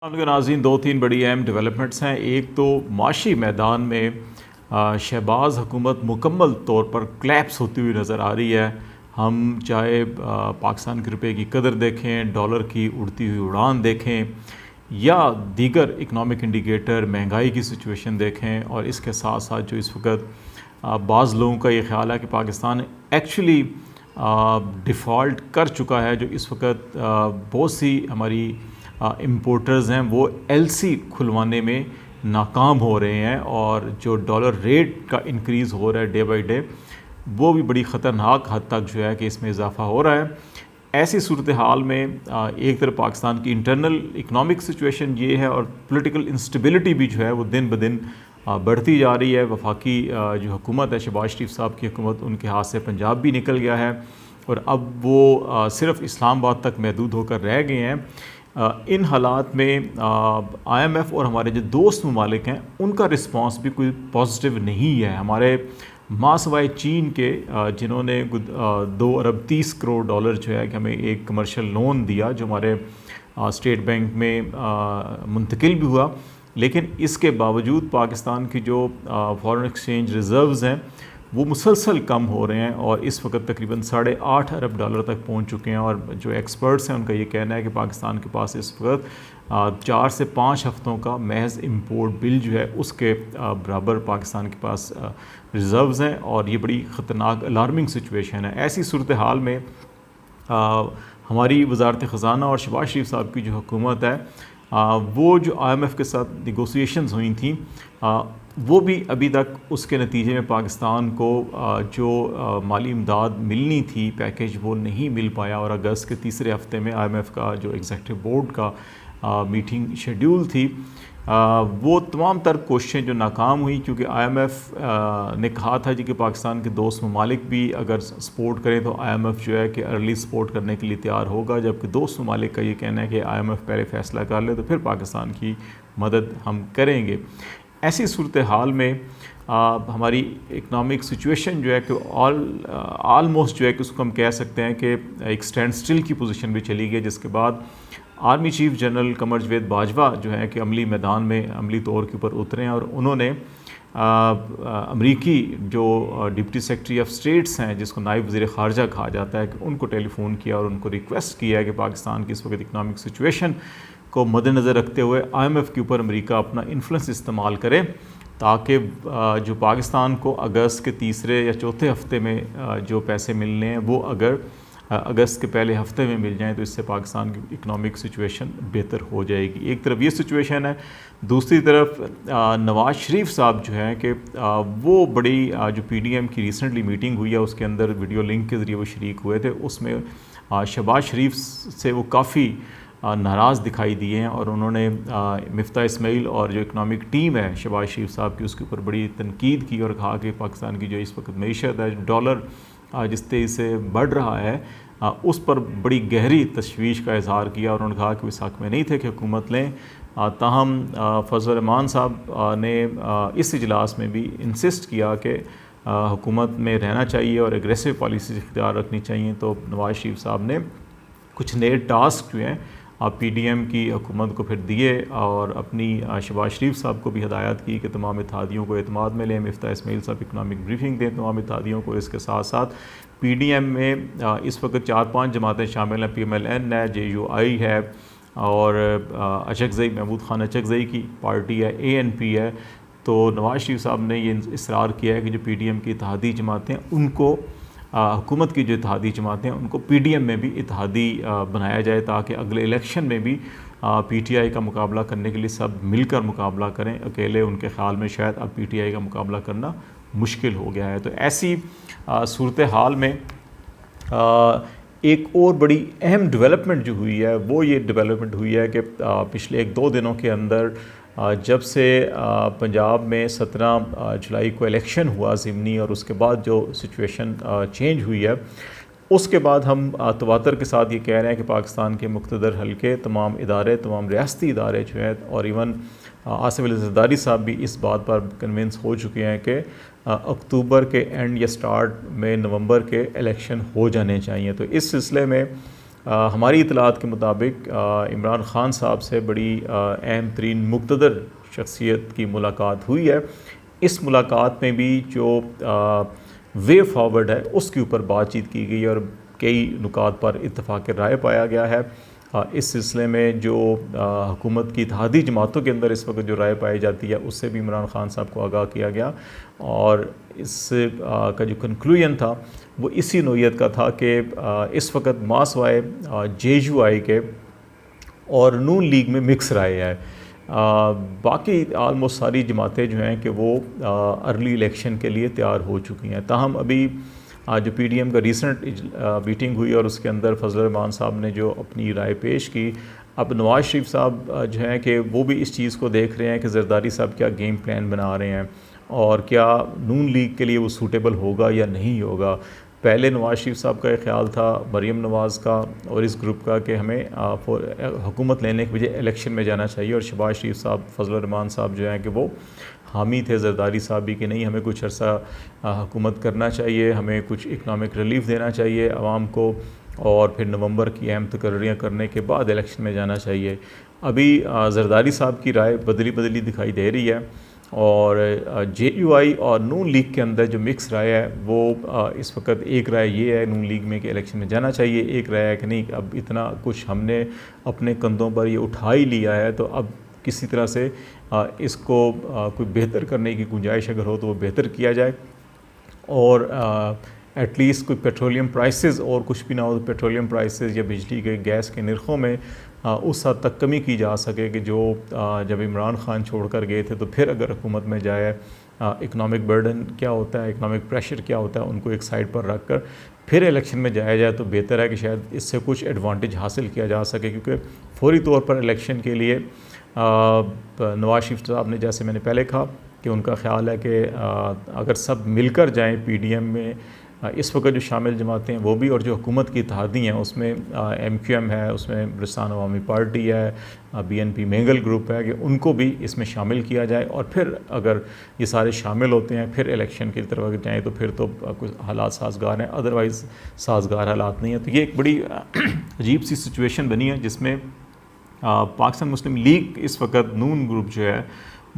के नाज़रीन, दो तीन बड़ी अहम डेवलपमेंट्स हैं। एक तो माशी मैदान में शहबाज हुकूमत मुकम्मल तौर पर क्लैप्स होती हुई नज़र आ रही है। हम चाहे पाकिस्तान के रुपये की कदर देखें, डॉलर की उड़ती हुई उड़ान देखें या दीगर इकनॉमिक इंडिकेटर, महंगाई की सिचुएशन देखें, और इसके साथ साथ जो इस वक्त बाज़ लोगों का ये ख्याल है कि पाकिस्तान एक्चुअली डिफ़ॉल्ट कर चुका है। जो इस वक्त बहुत सी हमारी इम्पोर्टर्स हैं वो एलसी खुलवाने में नाकाम हो रहे हैं, और जो डॉलर रेट का इंक्रीज़ हो रहा है डे बाई डे, वो भी बड़ी ख़तरनाक हद तक जो है कि इसमें इजाफ़ा हो रहा है। ऐसी सूरत हाल में एक तरफ पाकिस्तान की इंटरनल इकनॉमिक सिचुएशन ये है, और पॉलिटिकल इंस्टेबिलिटी भी जो है वो दिन ब दिन बढ़ती जा रही है। वफाकी जो हुकूमत है, शहबाज शरीफ साहब की हुकूमत, उनके हाथ से पंजाब भी निकल गया है और अब वो सिर्फ़ इस्लामाबाद तक महदूद होकर रह गए हैं। इन हालात में IMF और हमारे जो दोस्त ममालिक हैं उनका रिस्पांस भी कोई पॉजिटिव नहीं है। हमारे मासवाए चीन के जिन्होंने 2 अरब 30 करोड़ डॉलर जो है कि हमें एक कमर्शियल लोन दिया, जो हमारे स्टेट बैंक में मुंतकिल भी हुआ, लेकिन इसके बावजूद पाकिस्तान की जो फॉरेन एक्सचेंज रिज़र्व्स हैं वो मुसलसल कम हो रहे हैं और इस वक्त तकरीबन 8.5 अरब डॉलर तक पहुंच चुके हैं। और जो एक्सपर्ट्स हैं उनका ये कहना है कि पाकिस्तान के पास इस वक्त 4 से 5 हफ्तों का महज इंपोर्ट बिल जो है उसके बराबर पाकिस्तान के पास रिज़र्व्स हैं, और ये बड़ी ख़तरनाक अलार्मिंग सिचुएशन है। ऐसी सूरत हाल में हमारी वज़ारत ख़ज़ाना और शहबाज शरीफ साहब की जो हुकूमत है, वो जो IMF के साथ निगोसिएशंस हुई थी, वो भी अभी तक उसके नतीजे में पाकिस्तान को जो माली इमदाद मिलनी थी, पैकेज, वो नहीं मिल पाया। और अगस्त के तीसरे हफ्ते में IMF का जो एग्जीक्यूटिव बोर्ड का मीटिंग शेड्यूल थी, वो तमाम तर कोशिशें जो नाकाम हुई, क्योंकि IMF ने कहा था जी कि पाकिस्तान के दोस्त ममालिक भी अगर सपोर्ट करें तो IMF जो है कि अर्ली सपोर्ट करने के लिए तैयार होगा, जबकि दोस्त ममालिक का ये कहना है कि IMF पहले फ़ैसला कर ले तो फिर पाकिस्तान की मदद हम करेंगे। ऐसी सूरत हाल में हमारी इकनॉमिक सिचुएशन जो है कि ऑलमोस्ट जो है कि उसको हम कह सकते हैं कि एक स्टैंड स्टिल की पोजीशन भी चली गई, जिसके बाद आर्मी चीफ जनरल कमर जवेद बाजवा जो है कि अमली मैदान में अमली तौर के ऊपर उतरे हैं, और उन्होंने अमरीकी जो डिप्टी सेक्रेटरी ऑफ स्टेट्स हैं, जिसको नायब वज़ीर ख़ारजा कहा जाता है, कि उनको टेलीफ़ोन किया और उनको रिक्वेस्ट किया है कि पाकिस्तान की इस वक्त इकनॉमिक सिचुएशन को मद्देनज़र रखते हुए IMF के ऊपर अमेरिका अपना इन्फ्लुएंस इस्तेमाल करे, ताकि जो पाकिस्तान को अगस्त के तीसरे या चौथे हफ्ते में जो पैसे मिलने हैं वो अगर अगस्त के पहले हफ्ते में मिल जाएं तो इससे पाकिस्तान की इकनॉमिक सिचुएशन बेहतर हो जाएगी। एक तरफ ये सिचुएशन है, दूसरी तरफ नवाज़ शरीफ साहब जो हैं कि वो बड़ी जो PDM की रिसेंटली मीटिंग हुई है उसके अंदर वीडियो लिंक के ज़रिए वो शरीक हुए थे। उसमें शहबाज शरीफ से वो काफ़ी नाराज़ दिखाई दिए हैं, और उन्होंने मिफ्ता इस्माइल और जो इकनॉमिक टीम है शहबाज शरीफ साहब की, उसके ऊपर बड़ी तनकीद की और कहा कि पाकिस्तान की जो इस वक्त मईशत है, डॉलर जिस तेज़ी से बढ़ रहा है, उस पर बड़ी गहरी तशवीश का इजहार किया, और उन्होंने कहा कि इस हक़ में नहीं थे कि हुकूमत लें। ताहम फजल रहमान साहब ने इस इजलास में भी इंसिस्ट किया कि हुकूमत में रहना चाहिए और एग्रेसिव पॉलिसी इख्तियार रखनी चाहिए। तो नवाज़ शरीफ साहब ने कुछ नए टास्क जो हैं PDM की हुकूमत को फिर दिए, और अपनी शहबाज शरीफ साहब को भी हदायत की कि तमाम इत्तेहादियों को एतमाद में लें, मिफ्ता इस्माइल साहब इकनॉमिक ब्रीफिंग दें तमाम इत्तेहादियों को। इसके साथ साथ PDM में इस वक्त 4-5 जमातें शामिल हैं, PMLN है, JUI है, और अचकज़ई महमूद खान अचकज़ई की पार्टी है, ANP है। तो नवाज़ शरीफ साहब ने ये इसरार किया है कि जो PDM की इत्तेहादी जमातें, उनको हुकूमत की जो इत्तेहादी जमातें हैं उनको PDM में भी इत्तेहादी बनाया जाए, ताकि अगले इलेक्शन में भी PTI का मुकाबला करने के लिए सब मिलकर मुकाबला करें। अकेले उनके ख़्याल में शायद अब PTI का मुकाबला करना मुश्किल हो गया है। तो ऐसी सूरत हाल में एक और बड़ी अहम डेवलपमेंट जो हुई है वो ये डेवलपमेंट हुई है कि पिछले 1-2 दिनों के अंदर जब से पंजाब में 17 जुलाई को इलेक्शन हुआ ज़िमनी, और उसके बाद जो सिचुएशन चेंज हुई है, उसके बाद हम तवातर के साथ ये कह रहे हैं कि पाकिस्तान के मुक़्तदर हल्के तमाम इदारे, तमाम रियासती इदारे जो हैं, और इवन आसिफ अली ज़रदारी साहब भी इस बात पर कन्विंस हो चुके हैं कि अक्टूबर के एंड या स्टार्ट में नवंबर के इलेक्शन हो जाने चाहिए। तो इस सिलसिले में हमारी इतलात के मुताबिक इमरान ख़ान साहब से बड़ी अहम तरीन मुक़्तदर शख्सियत की मुलाकात हुई है। इस मुलाकात में भी जो वे फॉरवर्ड है उसके ऊपर बातचीत की गई और कई नुकात पर इत्तफ़ाक़ राय पाया गया है। इस सिलसिले में जो हुकूमत की इत्तेहादी जमातों के अंदर इस वक्त जो राय पाई जाती है उससे भी इमरान ख़ान साहब को आगाह किया गया और इस का जो कंक्लूजन था वो इसी नोयत का था कि इस वक्त मासवाए JUI के और नून लीग में मिक्स राय है। बाकी आलमोस्ट सारी जमातें जो हैं कि वो अर्ली इलेक्शन के लिए तैयार हो चुकी हैं। ताहम अभी जो PDM का रिसेंट मीटिंग हुई और उसके अंदर फजल रहमान साहब ने जो अपनी राय पेश की, अब नवाज़ शरीफ साहब जो हैं कि वो भी इस चीज़ को देख रहे हैं कि ज़रदारी साहब क्या गेम प्लान बना रहे हैं और क्या नून लीग के लिए वो सूटेबल होगा या नहीं होगा। पहले नवाज़ शरीफ साहब का एक ख्याल था, मरीम नवाज़ का और इस ग्रुप का, कि हमें हुकूमत लेने के बजाय इलेक्शन में जाना चाहिए और शहबाज शरीफ साहब, फजल रहमान साहब जो हैं कि वो हामी थे ज़रदारी साहब भी कि नहीं, हमें कुछ अर्सा हुकूमत करना चाहिए, हमें कुछ इकनॉमिक रिलीफ देना चाहिए आवाम को और फिर नवंबर की अहम तकर्रियाँ करने के बाद इलेक्शन में जाना चाहिए। अभी ज़रदारी साहब की राय बदली बदली दिखाई दे रही है और JUI और नून लीग के अंदर जो मिक्स राय है वो इस वक्त एक राय ये है नून लीग में कि इलेक्शन में जाना चाहिए, एक राय है कि नहीं, अब इतना कुछ हमने अपने कंधों पर ये उठा ही लिया है तो अब किसी तरह से इसको कोई बेहतर करने की गुंजाइश अगर हो तो वो बेहतर किया जाए और एटलीस्ट कोई पेट्रोलियम प्राइसेस और कुछ भी ना हो तो पेट्रोलियम प्राइसेस या बिजली के गैस के नरखों में उस हद तक कमी की जा सके कि जो जब इमरान ख़ान छोड़ कर गए थे तो फिर अगर हुकूमत में जाए इकनॉमिक बर्डन क्या होता है, इकनॉमिक प्रेशर क्या होता है, उनको एक साइड पर रख कर फिर इलेक्शन में जाया जाए तो बेहतर है कि शायद इससे कुछ एडवांटेज हासिल किया जा सके। क्योंकि फौरी तौर पर इलेक्शन के लिए नवाज़ शरीफ साहब ने, जैसे मैंने पहले कहा कि उनका ख्याल है कि अगर सब मिलकर जाएँ PDM में, इस वक्त जो शामिल जमातें हैं वो भी और जो हुकूमत की इत्तेहादी हैं उसमें MQM है, उसमें बलूचिस्तान अवामी पार्टी है, BNP मैंगल ग्रुप है, कि उनको भी इसमें शामिल किया जाए और फिर अगर ये सारे शामिल होते हैं फिर इलेक्शन की तरफ अगर जाएँ तो फिर तो कुछ हालात साजगार हैं, अदरवाइज़ साजगार हालात नहीं है। तो ये एक बड़ी अजीब सी सिचुएशन बनी है जिसमें पाकिस्तान मुस्लिम लीग इस वक्त नून ग्रुप जो है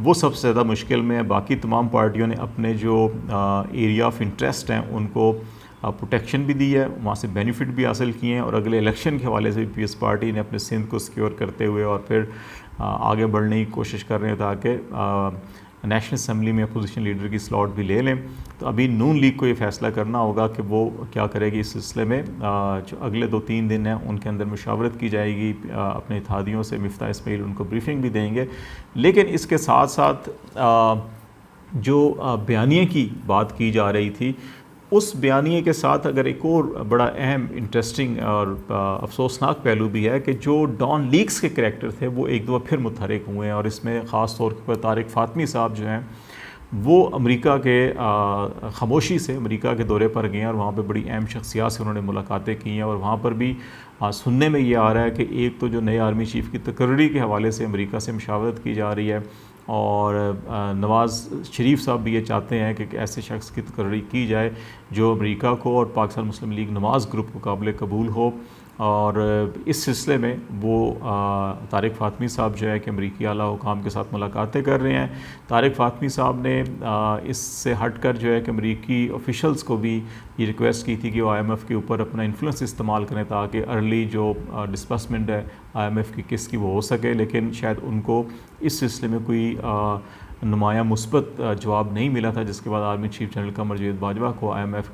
वो सबसे ज़्यादा मुश्किल में है। बाकी तमाम पार्टियों ने अपने जो एरिया ऑफ इंटरेस्ट हैं उनको प्रोटेक्शन भी दी है, वहाँ से बेनिफिट भी हासिल किए हैं और अगले इलेक्शन के हवाले से भी पीएस पार्टी ने अपने सिंध को सिक्योर करते हुए और फिर आगे बढ़ने की कोशिश कर रहे हैं ताकि नेशनल असम्बली में अपोजिशन लीडर की स्लॉट भी ले लें। तो अभी नून लीग को ये फ़ैसला करना होगा कि वो क्या करेगी इस सिलसिले में। जो अगले 2-3 दिन हैं उनके अंदर मुशावरत की जाएगी अपने इत्तेहादियों से। मिफ्ता इस्माइल उनको ब्रीफिंग भी देंगे। लेकिन इसके साथ साथ जो बयानिए की बात की जा रही थी उस बयानिए के साथ अगर एक और बड़ा अहम इंटरेस्टिंग और अफसोसनाक पहलू भी है कि जो डॉन लीग्स के करैक्टर थे वो एक दो फिर मुतहरिक हुए हैं और इसमें ख़ास तौर पर तारिक फ़ातमी साहब जो हैं वो अमेरिका के खामोशी से अमेरिका के दौरे पर गए हैं और वहाँ पे बड़ी अहम शख्सियात से उन्होंने मुलाकातें की हैं और वहाँ पर भी सुनने में ये आ रहा है कि एक तो जो नए आर्मी चीफ़ की तकर्री के हवाले से अमेरिका से मुशावरत की जा रही है और नवाज़ शरीफ साहब भी ये चाहते हैं कि ऐसे शख्स की तकर्री की जाए जो अमेरिका को और पाकिस्तान मुस्लिम लीग नवाज़ ग्रुप को काबिल कबूल हो। और इस सिलसिले में वो तारिक फ़ातमी साहब जो है कि अमरीकी आला हुकाम के साथ मुलाकातें कर रहे हैं। तारिक फ़ातमी साहब ने इससे हट कर जो है कि अमरीकी ऑफिशल्स को भी ये रिक्वेस्ट की थी कि वो IMF के ऊपर अपना इन्फ्लुएंस इस्तेमाल करें ताकि अर्ली जो डिस्बर्समेंट है IMF की किस्त की वो हो सके। लेकिन शायद उनको इस सिलसिले में कोई नुमाया मुस्बत जवाब नहीं मिला था, जिसके बाद army chief general Qamar Javed Bajwa को IMF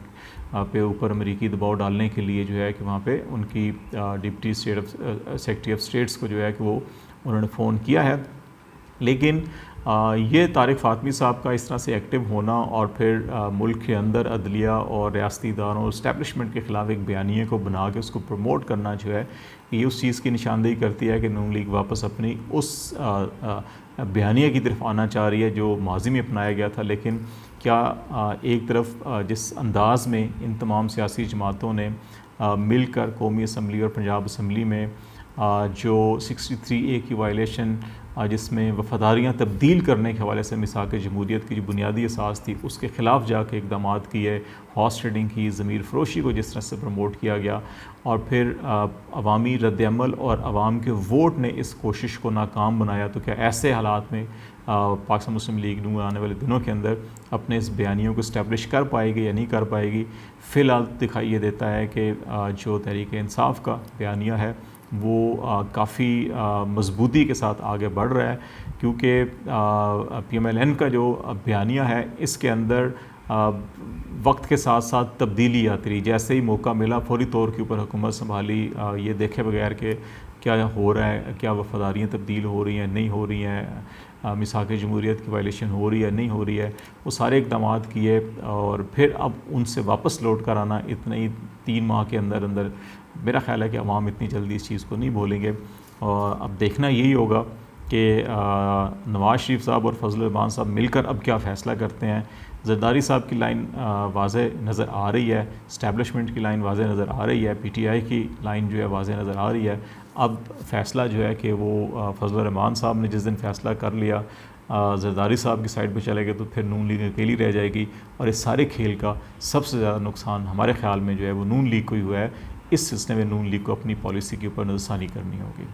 पे ऊपर अमेरिकी दबाव डालने के लिए जो है कि वहाँ पे उनकी डिप्टी सेक्रेटरी ऑफ स्टेट्स को जो है कि वो उन्होंने फ़ोन किया है। लेकिन ये तारिक फ़ातमी साहब का इस तरह से एक्टिव होना और फिर मुल्क के अंदर अदलिया और रियासती इदारों और इस्टेब्लिशमेंट के ख़िलाफ़ एक बयानिए को बना के उसको प्रमोट करना जो है ये उस चीज़ की निशानदेही करती है कि नून लीग वापस अपनी उस बयानिए की तरफ आना चाह रही है जो माजी में अपनाया गया था। लेकिन क्या एक तरफ जिस अंदाज़ में इन तमाम सियासी जमातों ने मिलकर कौमी असम्बली और पंजाब असम्बली में जो 63A की वायलेशन जिसमें वफ़ादारियाँ तब्दील करने के हवाले से मिसाक जमहूरियत की जो बुनियादी असास थी उसके ख़िलाफ़ जाके इक़दामात किए, हॉर्स ट्रेडिंग की, ज़मीर फ़रोशी को जिस तरह से प्रमोट किया गया, और फिर अवामी रद्द-ए-अमल और आवाम के वोट ने इस कोशिश को नाकाम बनाया। तो क्या ऐसे हालात में पाकिस्तान मुस्लिम लीग नून आने वाले दिनों के अंदर अपने इस बयानियों को इस्टेब्लिश कर पाएगी या नहीं कर पाएगी? फ़िलहाल दिखाई ये देता है कि जो तहरीक इंसाफ का बयानिया है वो काफ़ी मज़बूती के साथ आगे बढ़ रहा है, क्योंकि PMLN का जो बयानिया है इसके अंदर वक्त के साथ साथ तब्दीली आती रही। जैसे ही मौका मिला फौरी तौर के ऊपर हुकूमत संभाली, ये देखे बगैर कि क्या हो रहा है, क्या वफ़ादारियाँ तब्दील हो रही हैं, नहीं हो रही हैं, मिसाक जमहूरियत की वायलेशन हो रही है, नहीं हो रही है, वो सारे इक़दामात किए। और फिर अब उनसे वापस लौट कर आना इतने ही 3 माह के अंदर अंदर, मेरा ख़्याल है कि अवाम इतनी जल्दी इस चीज़ को नहीं भूलेंगे। और अब देखना यही होगा कि नवाज़ शरीफ साहब और फजल रहमान साहब मिलकर अब क्या फ़ैसला करते हैं। जरदारी साहब की लाइन वाज़े नज़र आ रही है, इस्टेब्लिशमेंट की लाइन वाज़े नज़र आ रही है, PTI की लाइन जो है वाज़े नज़र आ रही है। अब फ़ैसला जो है कि वो फजल रहमान साहब ने जिस दिन फ़ैसला कर लिया, जरदारी साहब की साइड पे चले गए, तो फिर नून लीग अकेली रह जाएगी। और इस सारे खेल का सबसे ज़्यादा नुकसान हमारे ख़्याल में जो है वो नून लीग को ही हुआ है। इस सिलसिले में नून लीग को अपनी पॉलिसी के ऊपर नज़रसानी करनी होगी।